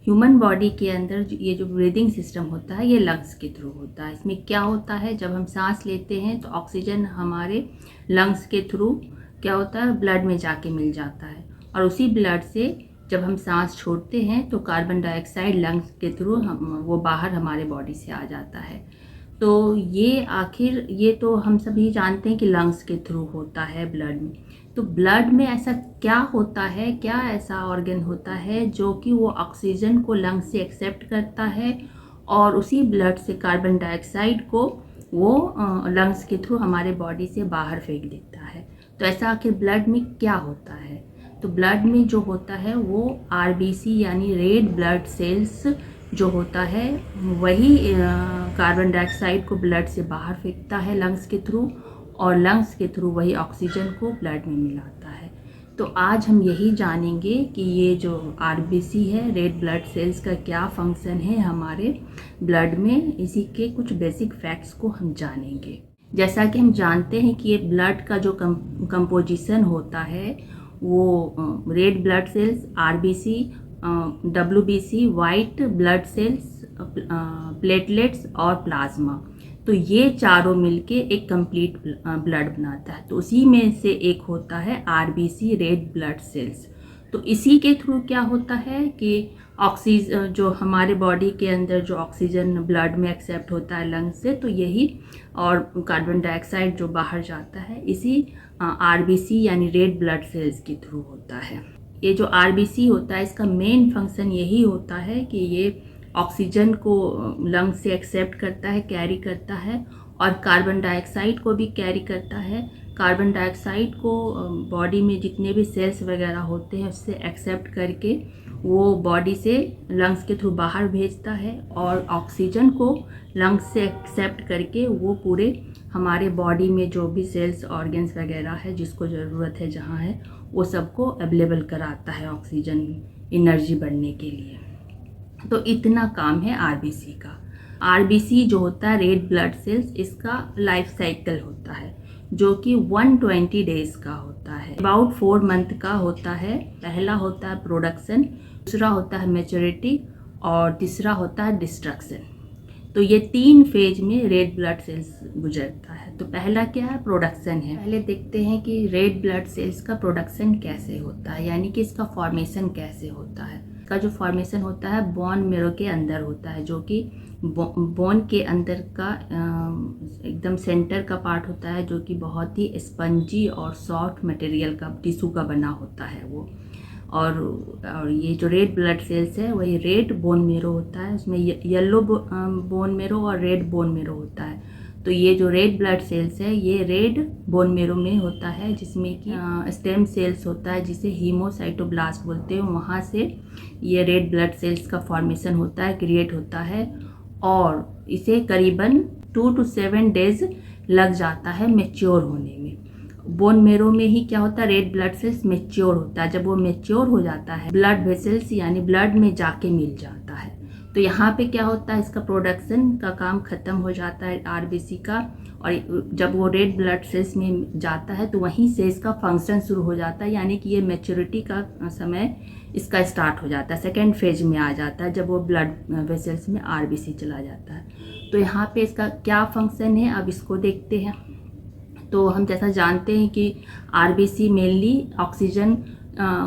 Human body के अंदर ये जो ब्रीदिंग सिस्टम होता है ये लंग्स के थ्रू होता है। इसमें क्या होता है, जब हम सांस लेते हैं तो ऑक्सीजन हमारे लंग्स के थ्रू क्या होता है, ब्लड में जाके मिल जाता है, और उसी ब्लड से जब हम सांस छोड़ते हैं तो कार्बन डाइऑक्साइड लंग्स के थ्रू वो बाहर हमारे बॉडी से आ जाता है। तो ये तो हम सभी जानते हैं कि लंग्स के थ्रू होता है ब्लड में। तो ब्लड में ऐसा क्या होता है, क्या ऐसा ऑर्गन होता है जो कि वो ऑक्सीजन को लंग्स से एक्सेप्ट करता है और उसी ब्लड से कार्बन डाइऑक्साइड को वो लंग्स के थ्रू हमारे बॉडी से बाहर फेंक देता है। तो ऐसा आखिर ब्लड में क्या होता है? तो ब्लड में जो होता है वो आरबीसी यानी रेड ब्लड सेल्स जो होता है वही कार्बन डाइऑक्साइड को ब्लड से बाहर फेंकता है लंग्स के थ्रू, और लंग्स के थ्रू वही ऑक्सीजन को ब्लड में मिलाता है। तो आज हम यही जानेंगे कि ये जो आरबीसी है, रेड ब्लड सेल्स का क्या फंक्शन है हमारे ब्लड में। इसी के कुछ बेसिक फैक्ट्स को हम जानेंगे। जैसा कि हम जानते हैं कि ये ब्लड का जो कंपोजिशन होता है वो red blood cells, RBC, WBC, white blood cells, platelets और प्लाज्मा, तो ये चारों मिलके एक कंप्लीट ब्लड बनाता है। तो उसी में से एक होता है आरबीसी, रेड ब्लड सेल्स। तो इसी के थ्रू क्या होता है कि ऑक्सीजन जो हमारे बॉडी के अंदर जो ऑक्सीजन ब्लड में एक्सेप्ट होता है लंग्स से, तो यही और कार्बन डाइऑक्साइड जो बाहर जाता है इसी आरबीसी यानी रेड ब्लड सेल्स के थ्रू होता है। ये जो आरबीसी होता है इसका मेन फंक्शन यही होता है कि ये ऑक्सीजन को लंग्स से एक्सेप्ट करता है, कैरी करता है, और कार्बन डाइऑक्साइड को भी कैरी करता है। कार्बन डाइऑक्साइड को बॉडी में जितने भी सेल्स वगैरह होते हैं उससे एक्सेप्ट करके वो बॉडी से लंग्स के थ्रू बाहर भेजता है, और ऑक्सीजन को लंग्स से एक्सेप्ट करके वो पूरे हमारे बॉडी में जो भी सेल्स ऑर्गन्स वगैरह है जिसको ज़रूरत है जहाँ है वो सबको अवेलेबल कराता है ऑक्सीजन एनर्जी बढ़ने के लिए। तो इतना काम है आरबीसी का। आरबीसी जो होता है रेड ब्लड सेल्स, इसका लाइफ साइकिल होता है जो कि 120 डेज का होता है, अबाउट 4 मंथ का होता है। पहला होता है प्रोडक्शन, दूसरा होता है मैच्योरिटी, और तीसरा होता है डिस्ट्रक्शन। तो ये 3 फेज में रेड ब्लड सेल्स गुजरता है। तो पहला क्या है, प्रोडक्शन है। पहले देखते हैं कि रेड ब्लड सेल्स का प्रोडक्शन कैसे होता है, यानी कि इसका फॉर्मेशन कैसे होता है। का जो फॉर्मेशन होता है बोन मेरो के अंदर होता है, जो कि बोन के अंदर का एकदम सेंटर का पार्ट होता है, जो कि बहुत ही स्पंजी और सॉफ्ट मटेरियल का टिश्यू का बना होता है वो। और ये जो रेड ब्लड सेल्स है वही रेड बोन मेरो होता है, उसमें येलो बोन मेरो और रेड बोन मेरो होता है। तो ये जो रेड ब्लड सेल्स है ये रेड बोन मेरो में होता है, जिसमें कि स्टेम सेल्स होता है जिसे हीमोसाइटोब्लास्ट बोलते हैं। वहाँ से ये रेड ब्लड सेल्स का फॉर्मेशन होता है, क्रिएट होता है, और इसे करीबन 2 to 7 डेज लग जाता है मैच्योर होने में। बोन मेरो में ही क्या होता है, रेड ब्लड सेल्स मैच्योर होता है। जब वो मैच्योर हो जाता है ब्लड वेसल्स यानी ब्लड में जाके मिल जाता है। तो यहाँ पे क्या होता है, इसका प्रोडक्शन का काम ख़त्म हो जाता है आरबीसी का, और जब वो रेड ब्लड सेल्स में जाता है तो वहीं से इसका फंक्शन शुरू हो जाता है, यानी कि ये मैच्योरिटी का समय इसका स्टार्ट हो जाता है, सेकेंड फेज में आ जाता है जब वो ब्लड वेसल्स में आरबीसी चला जाता है। तो यहाँ पे इसका क्या फंक्शन है अब इसको देखते हैं। तो हम जैसा जानते हैं कि आरबीसी मेनली ऑक्सीजन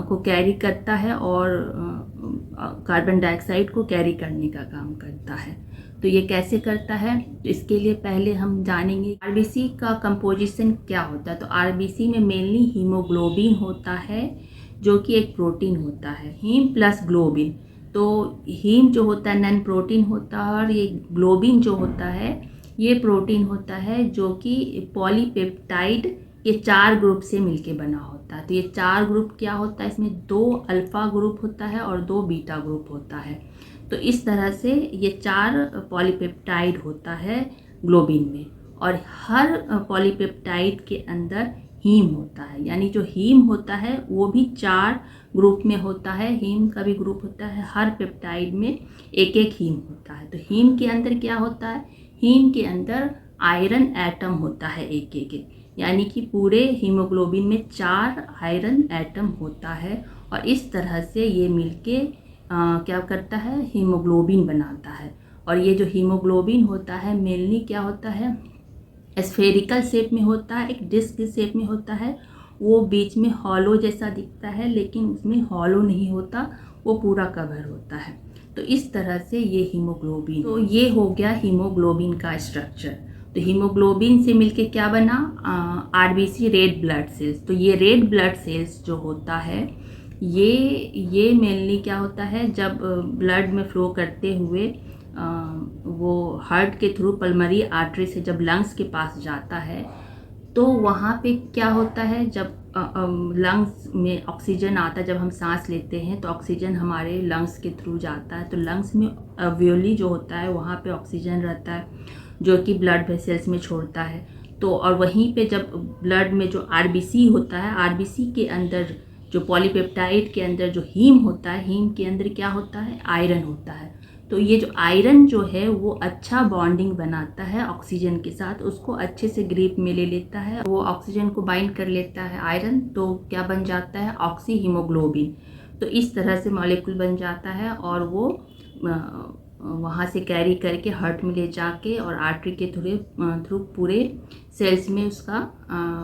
को कैरी करता है और कार्बन डाइऑक्साइड को कैरी करने का काम करता है। तो ये कैसे करता है, तो इसके लिए पहले हम जानेंगे आरबीसी का कंपोजिशन क्या होता है। तो आरबीसी में मेनली हीमोग्लोबिन होता है जो कि एक प्रोटीन होता है, हीम प्लस ग्लोबिन। तो हीम जो होता है नॉन प्रोटीन होता है, और ये ग्लोबिन जो होता है ये प्रोटीन होता है जो कि पॉलीपेप्टाइड, ये 4 ग्रुप से मिलके बना होता है। तो ये 4 ग्रुप क्या होता है, इसमें 2 अल्फा ग्रुप होता है और 2 बीटा ग्रुप होता है। तो इस तरह से ये 4 पॉलीपेप्टाइड होता है ग्लोबिन में, और हर पॉलीपेप्टाइड के अंदर हीम होता है, यानी जो हीम होता है वो भी 4 ग्रुप में होता है। हीम का भी ग्रुप होता है, हर पेप्टाइड में एक एक हीम होता है। तो हीम के अंदर क्या होता है, हीम के अंदर आयरन एटम होता है एक एक, यानी कि पूरे हीमोग्लोबिन में 4 आयरन एटम होता है, और इस तरह से ये मिलके क्या करता है, हीमोग्लोबिन बनाता है। और ये जो हीमोग्लोबिन होता है मेनली क्या होता है, स्फेरिकल शेप में होता है, एक डिस्क के शेप में होता है। वो बीच में हॉलो जैसा दिखता है, लेकिन उसमें हॉलो नहीं होता, वो पूरा कवर होता है। तो इस तरह से ये हीमोग्लोबिन, तो ये हो गया हीमोग्लोबिन का स्ट्रक्चर। तो हीमोग्लोबिन से मिलके क्या बना, आरबीसी, रेड ब्लड सेल्स। तो ये रेड ब्लड सेल्स जो होता है ये मेनली क्या होता है, जब ब्लड में फ्लो करते हुए वो हार्ट के थ्रू पल्मरी आर्टरी से जब लंग्स के पास जाता है, तो वहाँ पे क्या होता है, जब लंग्स में ऑक्सीजन आता है, जब हम सांस लेते हैं तो ऑक्सीजन हमारे लंग्स के थ्रू जाता है। तो लंग्स में अल्वियोली जो होता है वहाँ पे ऑक्सीजन रहता है, जो कि ब्लड वेसल्स में छोड़ता है। तो और वहीं पे जब ब्लड में जो आरबीसी होता है, आरबीसी के अंदर जो पॉलीपेप्टाइड के अंदर जो हीम होता है, हीम के अंदर क्या होता है, आयरन होता है। तो ये जो आयरन जो है वो अच्छा बॉन्डिंग बनाता है ऑक्सीजन के साथ, उसको अच्छे से ग्रिप में ले लेता है, वो ऑक्सीजन को बाइंड कर लेता है आयरन, तो क्या बन जाता है, ऑक्सी हीमोग्लोबिन। तो इस तरह से मॉलिक्यूल बन जाता है और वो वहाँ से कैरी करके हार्ट में ले जाके और आर्टरी के थ्रू पूरे सेल्स में उसका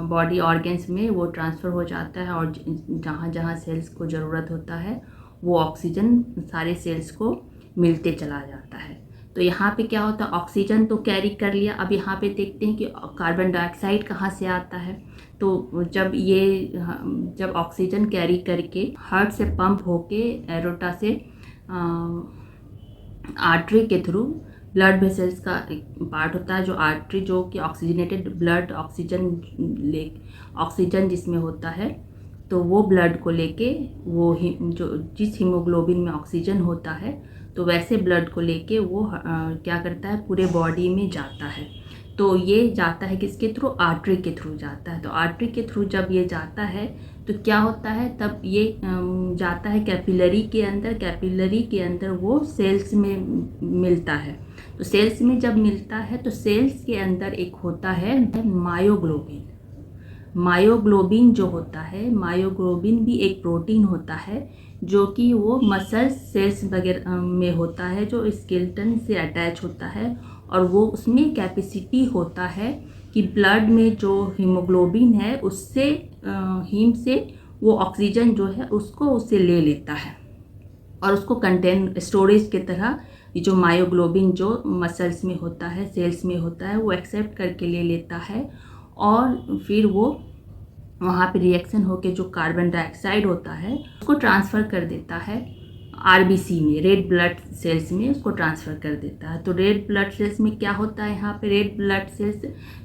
बॉडी ऑर्गन्स में वो ट्रांसफ़र हो जाता है। और जहाँ जहाँ सेल्स को ज़रूरत होता है वो ऑक्सीजन सारे सेल्स को मिलते चला जाता है। तो यहाँ पे क्या होता है, ऑक्सीजन तो कैरी कर लिया। अब यहाँ पे देखते हैं कि कार्बन डाइऑक्साइड कहाँ से आता है। तो जब ऑक्सीजन कैरी करके हार्ट से पंप होके एरोटा से आर्टरी के थ्रू ब्लड वेसल्स का एक पार्ट होता है, जो आर्टरी जो कि ऑक्सीजनेटेड ब्लड, ऑक्सीजन जिसमें होता है, तो वो ब्लड को लेके वो जो जिस हीमोग्लोबिन में ऑक्सीजन होता है, तो वैसे ब्लड को लेके वो क्या करता है, पूरे बॉडी में जाता है। तो ये जाता है किसके थ्रू, आर्टरी के थ्रू जाता है। तो आर्टरी के थ्रू जब ये जाता है तो क्या होता है, तब ये जाता है कैपिलरी के अंदर। कैपिलरी के अंदर वो सेल्स में मिलता है। तो सेल्स में जब मिलता है तो सेल्स के अंदर एक होता है मायोग्लोबिन। मायोग्लोबिन जो होता है, मायोग्लोबिन भी एक प्रोटीन होता है जो कि वो मसल सेल्स वगैरह में होता है, जो स्केलेटन से अटैच होता है। और वो उसमें कैपेसिटी होता है कि ब्लड में जो हीमोग्लोबिन है उससे हीम से वो ऑक्सीजन जो है उसको उससे ले लेता है और उसको कंटेन स्टोरेज की तरह, ये जो मायोग्लोबिन जो मसल्स में होता है, सेल्स में होता है, वो एक्सेप्ट करके ले लेता है। और फिर वो वहाँ पे रिएक्शन होके जो कार्बन डाइऑक्साइड होता है उसको ट्रांसफ़र कर देता है आरबीसी में, रेड ब्लड सेल्स में उसको ट्रांसफ़र कर देता है। तो रेड ब्लड सेल्स में क्या होता है, यहाँ पे रेड ब्लड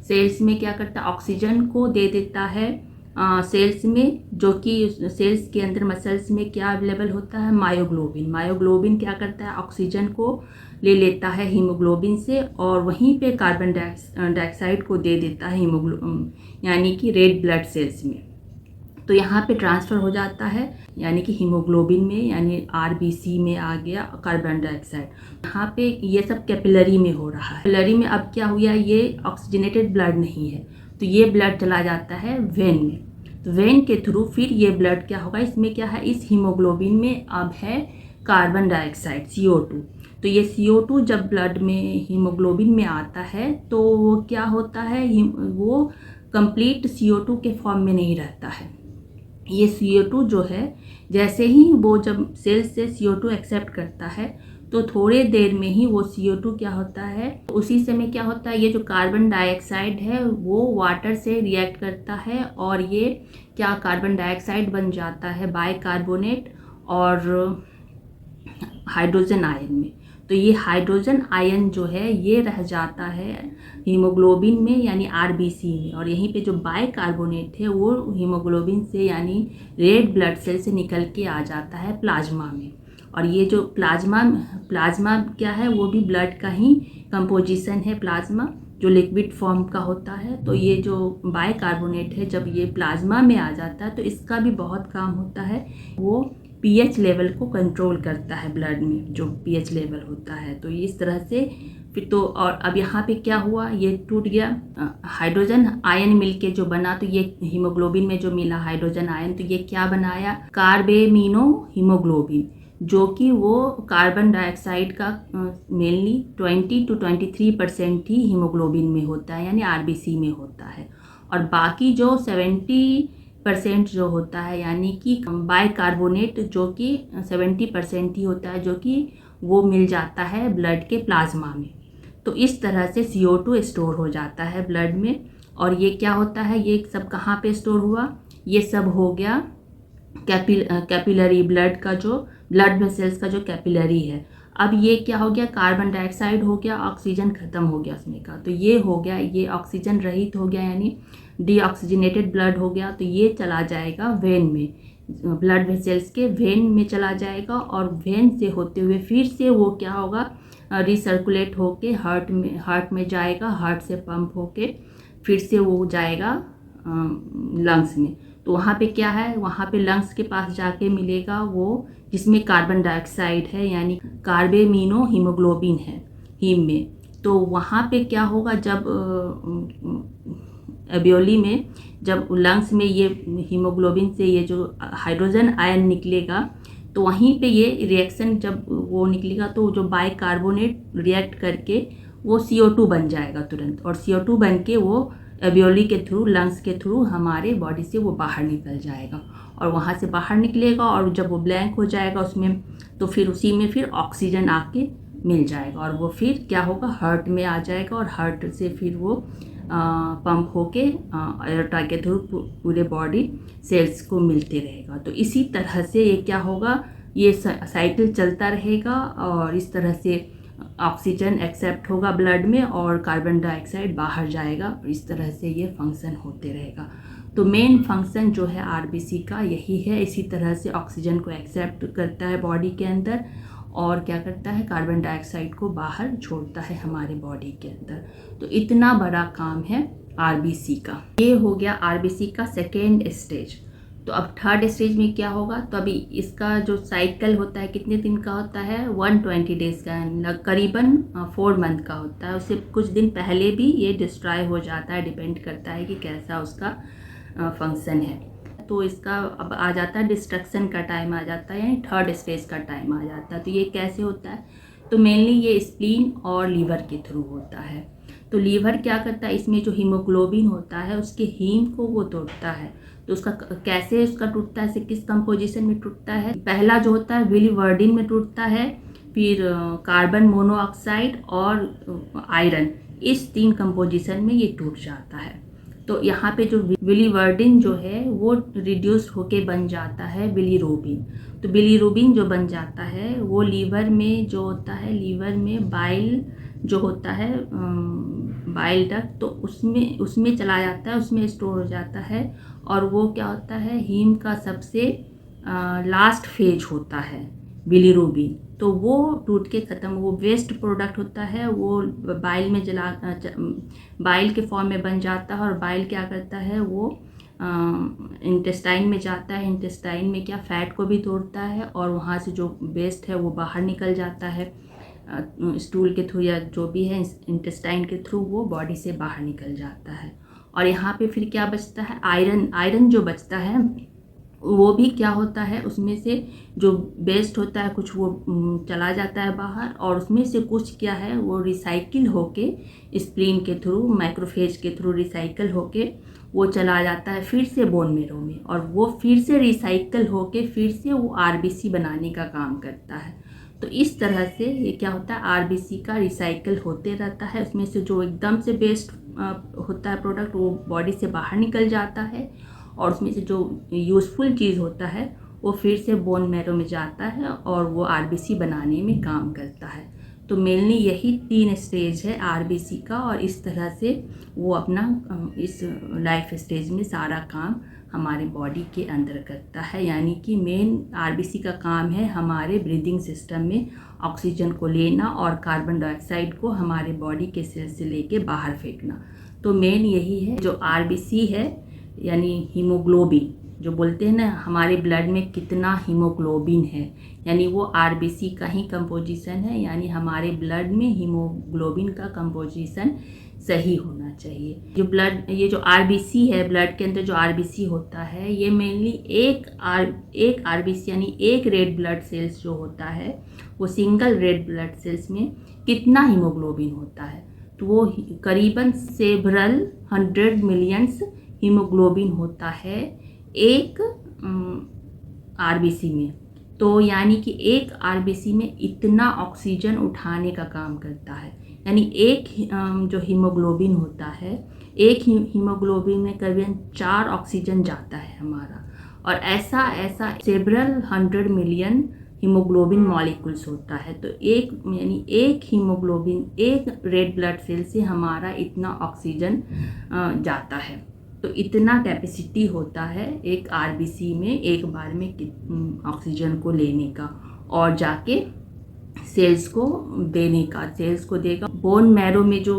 सेल्स में क्या करता है, ऑक्सीजन को दे देता है सेल्स में, जो कि सेल्स के अंदर मसल्स में क्या अवेलेबल होता है, मायोग्लोबिन। मायोग्लोबिन क्या करता है, ऑक्सीजन को ले लेता है हीमोग्लोबिन से और वहीं पे कार्बन डाइऑक्साइड को दे देता है यानी कि रेड ब्लड सेल्स में। तो यहाँ पे ट्रांसफ़र हो जाता है यानी कि हीमोग्लोबिन में, यानी आरबीसी में आ गया कार्बन डाइऑक्साइड। यहाँ पे ये सब कैपिलरी में हो रहा है। कैपिलरी में अब क्या हुआ, ये ऑक्सीजनेटेड ब्लड नहीं है, तो ये ब्लड चला जाता है वेन में। तो वेन के थ्रू फिर ये ब्लड क्या होगा, इसमें क्या है, इस हीमोग्लोबिन में अब है कार्बन डाइऑक्साइड CO2। तो ये CO2 जब ब्लड में हीमोग्लोबिन में आता है तो वो क्या होता है, वो कंप्लीट CO2 के फॉर्म में नहीं रहता है। ये CO2 जो है, जैसे ही वो जब सेल से CO2 एक्सेप्ट करता है तो थोड़े देर में ही वो CO2 क्या होता है, उसी समय क्या होता है, ये जो कार्बन डाइऑक्साइड है वो वाटर से रिएक्ट करता है और ये क्या कार्बन डाइऑक्साइड बन जाता है बाइकार्बोनेट और हाइड्रोजन आयन में। तो ये हाइड्रोजन आयन जो है ये रह जाता है हीमोग्लोबिन में यानी आरबीसी में, और यहीं पे जो बाइकार्बोनेट है वो हीमोग्लोबिन से यानी रेड ब्लड सेल से निकल के आ जाता है प्लाज्मा में। और ये जो प्लाज्मा क्या है, वो भी ब्लड का ही कंपोजिशन है, प्लाज्मा जो लिक्विड फॉर्म का होता है। तो ये जो बाइकार्बोनेट है जब ये प्लाज्मा में आ जाता है तो इसका भी बहुत काम होता है, वो पीएच लेवल को कंट्रोल करता है ब्लड में, जो पीएच लेवल होता है। तो इस तरह से फिर तो, और अब यहाँ पे क्या हुआ, ये टूट गया, हाइड्रोजन आयन मिलके जो बना, तो ये हीमोग्लोबिन में जो मिला हाइड्रोजन आयन, तो ये क्या बनाया, कार्बेमिनो हीमोग्लोबिन, जो कि वो कार्बन डाइऑक्साइड का मेनली 20 to 23% ही हीमोग्लोबिन में होता है, यानी आरबीसी में होता है। और बाकी जो 70% जो होता है, यानी कि बाइकार्बोनेट, जो कि 70% ही होता है, जो कि वो मिल जाता है ब्लड के प्लाज्मा में। तो इस तरह से CO2 स्टोर हो जाता है ब्लड में। और ये क्या होता है, ये सब कहाँ पे स्टोर हुआ, ये सब हो गया कैपिलरी ब्लड का, जो ब्लड वेसल्स का जो कैपिलरी है। अब ये क्या हो गया, कार्बन डाइऑक्साइड हो गया, ऑक्सीजन ख़त्म हो गया उसमें का, तो ये हो गया, ये ऑक्सीजन रहित हो गया, यानी डीऑक्सीजनेटेड ब्लड हो गया। तो ये चला जाएगा वेन में, ब्लड वेसल्स के वेन में चला जाएगा, और वेन से होते हुए फिर से वो क्या होगा, रिसर्कुलेट होके हार्ट में जाएगा, हार्ट से पंप होके फिर से वो जाएगा लंग्स में। तो वहाँ पे क्या है, वहाँ पे लंग्स के पास जाके मिलेगा वो, जिसमें कार्बन डाइऑक्साइड है, यानी कार्बेमिनो हीमोग्लोबिन है हीम में। तो वहाँ पे क्या होगा, जब एबियोली में, जब लंग्स में ये हीमोग्लोबिन से ये जो हाइड्रोजन आयन निकलेगा, तो वहीं पे ये रिएक्शन जब वो निकलेगा, तो जो बाइकार्बोनेट रिएक्ट करके वो CO2 बन जाएगा तुरंत, और CO2 बन के वो एबियोली के थ्रू, लंग्स के थ्रू हमारे बॉडी से वो बाहर निकल जाएगा। और वहाँ से बाहर निकलेगा, और जब वो ब्लैंक हो जाएगा उसमें, तो फिर उसी में फिर ऑक्सीजन आके मिल जाएगा, और वो फिर क्या होगा, हार्ट में आ जाएगा, और हार्ट से फिर वो पंप होके एयरटा के थ्रू पूरे बॉडी सेल्स को मिलते रहेगा। तो इसी तरह से ये क्या होगा, ये साइकिल चलता रहेगा, और इस तरह से ऑक्सीजन एक्सेप्ट होगा ब्लड में, और कार्बन डाइऑक्साइड बाहर जाएगा। इस तरह से ये फंक्शन होते रहेगा। तो मेन फंक्शन जो है आरबीसी का यही है। इसी तरह से ऑक्सीजन को एक्सेप्ट करता है बॉडी के अंदर, और क्या करता है, कार्बन डाइऑक्साइड को बाहर छोड़ता है हमारे बॉडी के अंदर। तो इतना बड़ा काम है आरबीसी का। ये हो गया आरबीसी का सेकेंड स्टेज। तो अब थर्ड स्टेज में क्या होगा, तो अभी इसका जो साइकिल होता है कितने दिन का होता है, 120 डेज़ का, करीबन 4 मंथ का होता है। उससे कुछ दिन पहले भी ये डिस्ट्रॉय हो जाता है, डिपेंड करता है कि कैसा उसका फंक्शन है। तो इसका अब आ जाता है डिस्ट्रक्शन का टाइम आ जाता है, यानी थर्ड स्टेज का टाइम आ जाता है। तो ये कैसे होता है, तो मेनली ये स्प्लीन और लीवर के थ्रू होता है। तो लीवर क्या करता है, इसमें जो हीमोग्लोबिन होता है उसके हीम को वो तोड़ता है। तो उसका कैसे उसका टूटता है, किस कंपोजिशन में टूटता है, पहला जो होता है बिलीवर्डिन में टूटता है, फिर कार्बन मोनोऑक्साइड और आयरन, इस 3 कंपोजिशन में ये टूट जाता है। तो यहाँ पे जो बिलीवर्डिन जो है वो रिड्यूस होके बन जाता है बिलीरूबिन। तो बिलीरूबिन जो बन जाता है वो लीवर में जो होता है, लीवर में बाइल जो होता है, बाइल डक्ट, तो उसमें चला जाता है, उसमें स्टोर हो जाता है। और वो क्या होता है, हीम का सबसे लास्ट फेज होता है बिलीरूबिन। तो वो टूट के ख़त्म, वो वेस्ट प्रोडक्ट होता है, वो बाइल में बाइल के फॉर्म में बन जाता है। और बाइल क्या करता है, वो इंटेस्टाइन में जाता है, इंटेस्टाइन में क्या फैट को भी तोड़ता है, और वहाँ से जो वेस्ट है वो बाहर निकल जाता है स्टूल के थ्रू, या जो भी है इंटेस्टाइन के थ्रू वो बॉडी से बाहर निकल जाता है। और यहाँ पे फिर क्या बचता है, आयरन जो बचता है वो भी क्या होता है, उसमें से जो वेस्ट होता है कुछ वो चला जाता है बाहर, और उसमें से कुछ क्या है वो रिसाइकिल होके स्प्लीन के थ्रू, मैक्रोफेज के थ्रू रिसाइकिल होके वो चला जाता है फिर से बोन मेरो में, और वो फिर से रिसाइकिल होके फिर से वो आरबीसी बनाने का काम करता है। तो इस तरह से ये क्या होता है, आरबीसी का रिसाइकिल होते रहता है। उसमें से जो एकदम से वेस्ट होता है प्रोडक्ट वो बॉडी से बाहर निकल जाता है, और उसमें से जो यूज़फुल चीज़ होता है वो फिर से बोन मैरो में जाता है, और वो आरबीसी बनाने में काम करता है। तो मेनली यही 3 स्टेज है आरबीसी का, और इस तरह से वो अपना इस लाइफ स्टेज में सारा काम हमारे बॉडी के अंदर करता है। यानी कि मेन आरबीसी का काम है हमारे ब्रीदिंग सिस्टम में ऑक्सीजन को लेना और कार्बन डाइऑक्साइड को हमारे बॉडी के सेल से लेके बाहर फेंकना। तो मेन यही है जो आरबीसी है, यानी हीमोग्लोबिन, जो बोलते हैं ना हमारे ब्लड में कितना हीमोग्लोबिन है, यानी वो आरबीसी का ही कंपोजिशन है, यानी हमारे ब्लड में हीमोग्लोबिन का कंपोजिशन सही होना चाहिए। ये जो आरबीसी है, ब्लड के अंदर जो आरबीसी होता है, ये मेनली एक आरबीसी यानी एक रेड ब्लड सेल्स जो होता है, वो सिंगल रेड ब्लड सेल्स में कितना हीमोग्लोबिन होता है, तो वो करीबन सेवरल 100 मिलियंस हीमोग्लोबिन होता है एक आरबीसी में। तो यानी कि एक आरबीसी में इतना ऑक्सीजन उठाने का काम करता है, यानी एक जो हीमोग्लोबिन होता है, एक हीमोग्लोबिन में करीबन 4 ऑक्सीजन जाता है हमारा, और ऐसा सेवरल 100 मिलियन हीमोग्लोबिन मॉलिक्यूल्स होता है। तो एक हीमोग्लोबिन एक रेड ब्लड सेल से हमारा इतना ऑक्सीजन जाता है। तो इतना कैपेसिटी होता है एक आरबीसी में एक बार में ऑक्सीजन को लेने का और जाके सेल्स को देने का, सेल्स को देगा। बोन मैरो में जो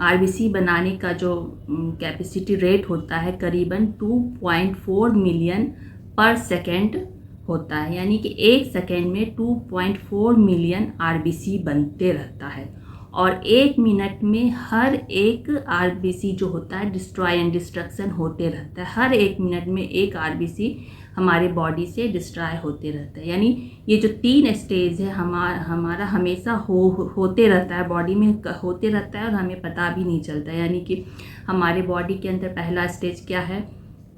आरबीसी बनाने का जो कैपेसिटी रेट होता है करीबन 2.4 मिलियन पर सेकेंड होता है, यानी कि एक सेकेंड में 2.4 मिलियन आरबीसी बनते रहता है, और एक मिनट में हर एक आरबीसी जो होता है डिस्ट्रॉय एंड डिस्ट्रक्शन होते रहता है। हर एक मिनट में एक आरबीसी हमारे बॉडी से डिस्ट्रॉय होते रहता है, यानी ये जो 3 स्टेज है हमारा हमेशा होते रहता है, बॉडी में होते रहता है और हमें पता भी नहीं चलता। यानी कि हमारे बॉडी के अंदर पहला स्टेज क्या है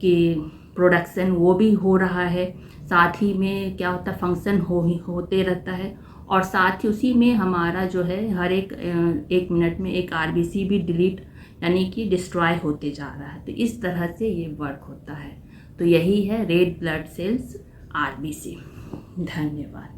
कि प्रोडक्शन, वो भी हो रहा है, साथ ही में क्या होता है फंक्शन होते रहता है, और साथ ही उसी में हमारा जो है हर एक मिनट में एक आरबीसी भी डिलीट यानी कि डिस्ट्रॉय होते जा रहा है। तो इस तरह से ये वर्क होता है। तो यही है रेड ब्लड सेल्स आरबीसी। धन्यवाद।